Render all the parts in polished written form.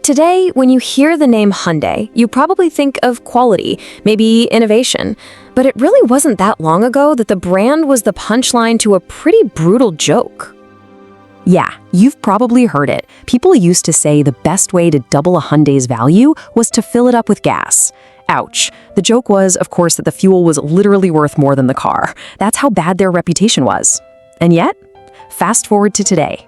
Today, when you hear the name Hyundai, you probably think of quality, maybe innovation. But it really wasn't that long ago that the brand was the punchline to a pretty brutal joke. Yeah, you've probably heard it. People used to say the best way to double a Hyundai's value was to fill it up with gas. Ouch. The joke was, of course, that the fuel was literally worth more than the car. That's how bad their reputation was. And yet, fast forward to today.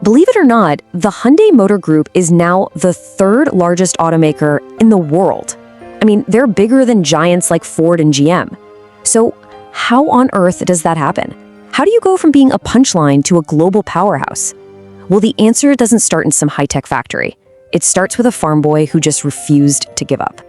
Believe it or not, the Hyundai Motor Group is now the third largest automaker in the world. I mean, they're bigger than giants like Ford and GM. So how on earth does that happen? How do you go from being a punchline to a global powerhouse? Well, the answer doesn't start in some high-tech factory. It starts with a farm boy who just refused to give up.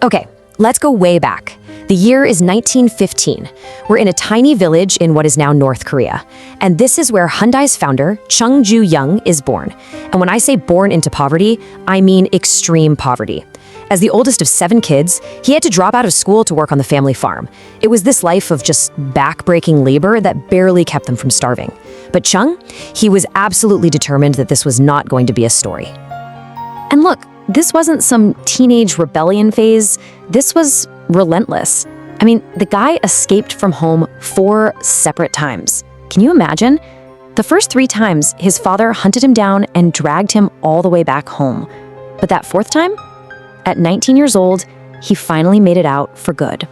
Okay, let's go way back. The year is 1915. We're in a tiny village in what is now North Korea. And this is where Hyundai's founder, Chung Ju-young, is born. And when I say born into poverty, I mean extreme poverty. As the oldest of 7 kids, he had to drop out of school to work on the family farm. It was this life of just back-breaking labor that barely kept them from starving. But Chung, he was absolutely determined that this was not going to be a story. And look, this wasn't some teenage rebellion phase. This was relentless. I mean, the guy escaped from home 4 separate times. Can you imagine? The first 3 times, his father hunted him down and dragged him all the way back home. But that 4th time? At 19 years old, he finally made it out for good.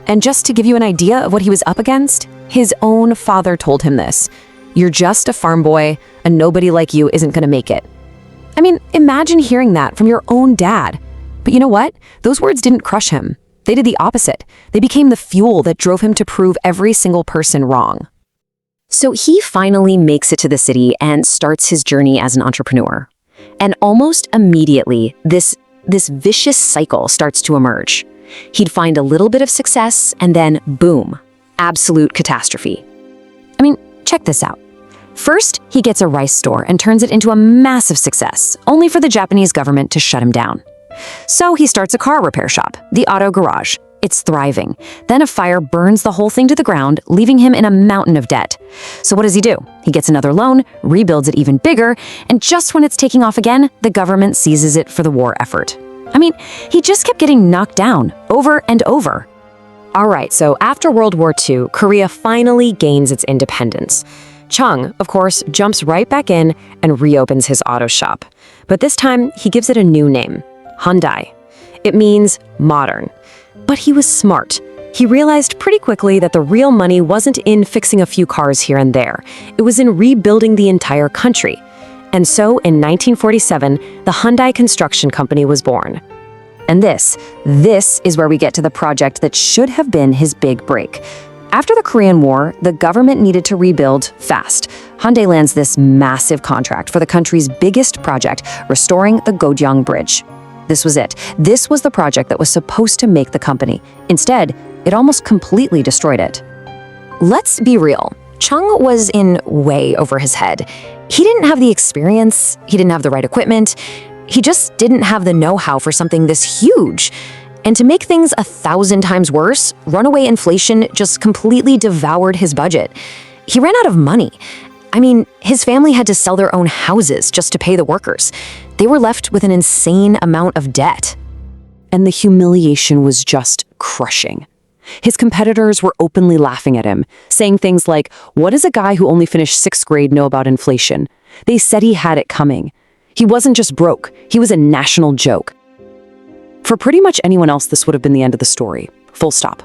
And just to give you an idea of what he was up against, his own father told him this. You're just a farm boy, and nobody like you isn't gonna make it. I mean, imagine hearing that from your own dad. But you know what? Those words didn't crush him. They did the opposite. They became the fuel that drove him to prove every single person wrong. So he finally makes it to the city and starts his journey as an entrepreneur. And almost immediately, this vicious cycle starts to emerge. He'd find a little bit of success, and then boom, absolute catastrophe. I mean, check this out. First, he gets a rice store and turns it into a massive success, only for the Japanese government to shut him down. So he starts a car repair shop, the Auto Garage. It's thriving. Then a fire burns the whole thing to the ground, leaving him in a mountain of debt. So what does he do? He gets another loan, rebuilds it even bigger, and just when it's taking off again, the government seizes it for the war effort. I mean, he just kept getting knocked down, over and over. All right, so after World War II, Korea finally gains its independence. Chung, of course, jumps right back in and reopens his auto shop. But this time, he gives it a new name, Hyundai. It means modern. But he was smart. He realized pretty quickly that the real money wasn't in fixing a few cars here and there. It was in rebuilding the entire country. And so, in 1947, the Hyundai Construction Company was born. And this is where we get to the project that should have been his big break. After the Korean War, the government needed to rebuild fast. Hyundai lands this massive contract for the country's biggest project, restoring the Gojeong Bridge. This was it. This was the project that was supposed to make the company. Instead, it almost completely destroyed it. Let's be real. Chung was in way over his head. He didn't have the experience, he didn't have the right equipment, he just didn't have the know-how for something this huge. And to make things 1,000 times worse, runaway inflation just completely devoured his budget. He ran out of money. I mean, his family had to sell their own houses just to pay the workers. They were left with an insane amount of debt. And the humiliation was just crushing. His competitors were openly laughing at him, saying things like, "What does a guy who only finished 6th grade know about inflation?" They said he had it coming. He wasn't just broke, he was a national joke. For pretty much anyone else, this would have been the end of the story. Full stop.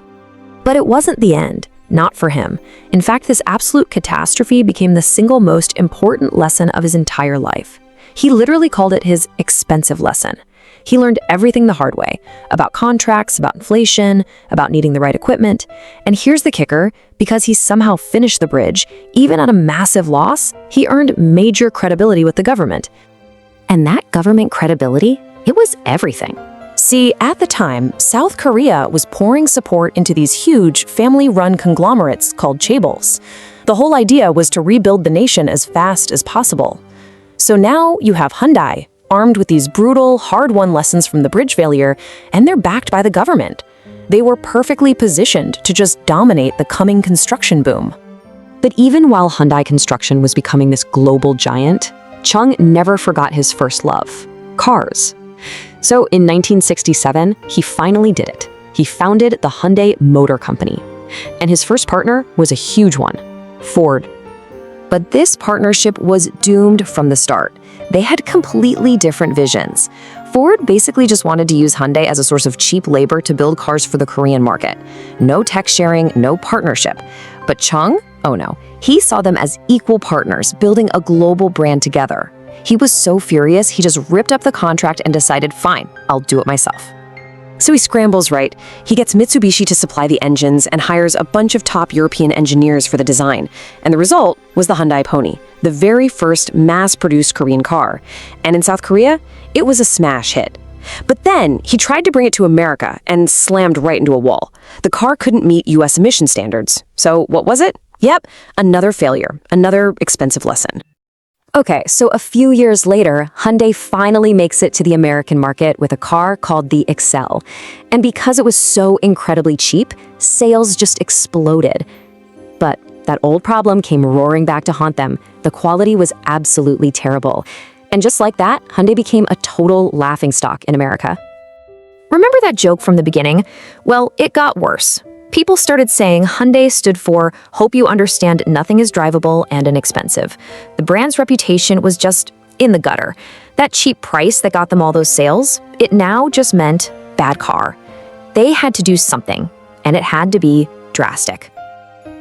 But it wasn't the end, not for him. In fact, this absolute catastrophe became the single most important lesson of his entire life. He literally called it his expensive lesson. He learned everything the hard way, about contracts, about inflation, about needing the right equipment. And here's the kicker, because he somehow finished the bridge, even at a massive loss, he earned major credibility with the government. And that government credibility, it was everything. See, at the time, South Korea was pouring support into these huge family-run conglomerates called chaebols. The whole idea was to rebuild the nation as fast as possible. So now you have Hyundai, armed with these brutal, hard-won lessons from the bridge failure, and they're backed by the government. They were perfectly positioned to just dominate the coming construction boom. But even while Hyundai Construction was becoming this global giant, Chung never forgot his first love, cars. So in 1967, he finally did it. He founded the Hyundai Motor Company. And his first partner was a huge one, Ford. But this partnership was doomed from the start. They had completely different visions. Ford basically just wanted to use Hyundai as a source of cheap labor to build cars for the Korean market. No tech sharing, no partnership. But Chung? Oh no. He saw them as equal partners, building a global brand together. He was so furious, he just ripped up the contract and decided, fine, I'll do it myself. So he scrambles, right? He gets Mitsubishi to supply the engines and hires a bunch of top European engineers for the design. And the result was the Hyundai Pony, the very first mass-produced Korean car. And in South Korea, it was a smash hit. But then he tried to bring it to America and slammed right into a wall. The car couldn't meet US emission standards. So what was it? Yep, another failure, another expensive lesson. Okay, so a few years later, Hyundai finally makes it to the American market with a car called the Excel. And because it was so incredibly cheap, sales just exploded. But that old problem came roaring back to haunt them. The quality was absolutely terrible. And just like that, Hyundai became a total laughingstock in America. Remember that joke from the beginning? Well, it got worse. People started saying Hyundai stood for "Hope you understand nothing is drivable and inexpensive." The brand's reputation was just in the gutter. That cheap price that got them all those sales, it now just meant bad car. They had to do something, and it had to be drastic.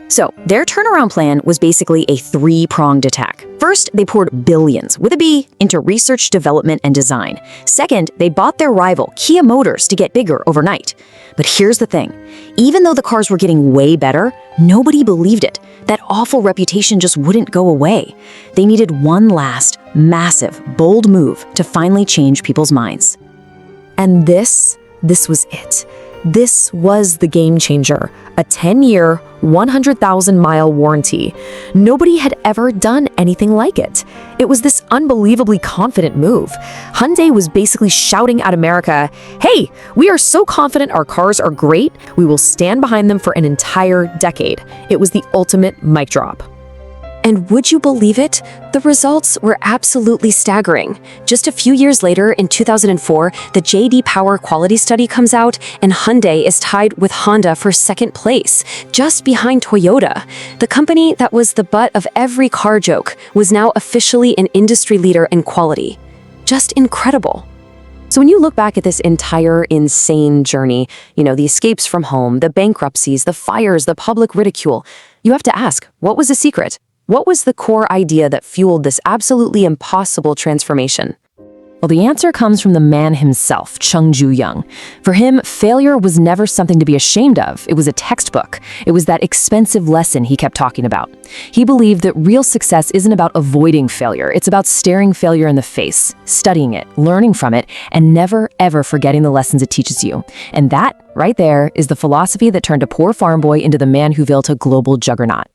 So their turnaround plan was basically a three-pronged attack. First, they poured billions, with a B, into research, development, and design. Second, they bought their rival, Kia Motors, to get bigger overnight. But here's the thing. Even though the cars were getting way better, nobody believed it. That awful reputation just wouldn't go away. They needed one last, massive, bold move to finally change people's minds. And this was it. This was the game changer, a 10-year, 100,000-mile warranty. Nobody had ever done anything like it. It was this unbelievably confident move. Hyundai was basically shouting at America, "Hey, we are so confident our cars are great, we will stand behind them for an entire decade." It was the ultimate mic drop. And would you believe it? The results were absolutely staggering. Just a few years later, in 2004, the J.D. Power quality study comes out, and Hyundai is tied with Honda for second place, just behind Toyota. The company that was the butt of every car joke was now officially an industry leader in quality. Just incredible. So when you look back at this entire insane journey, the escapes from home, the bankruptcies, the fires, the public ridicule, you have to ask, what was the secret? What was the core idea that fueled this absolutely impossible transformation? Well, the answer comes from the man himself, Chung Ju-young. For him, failure was never something to be ashamed of. It was a textbook. It was that expensive lesson he kept talking about. He believed that real success isn't about avoiding failure. It's about staring failure in the face, studying it, learning from it, and never, ever forgetting the lessons it teaches you. And that, right there, is the philosophy that turned a poor farm boy into the man who built a global juggernaut.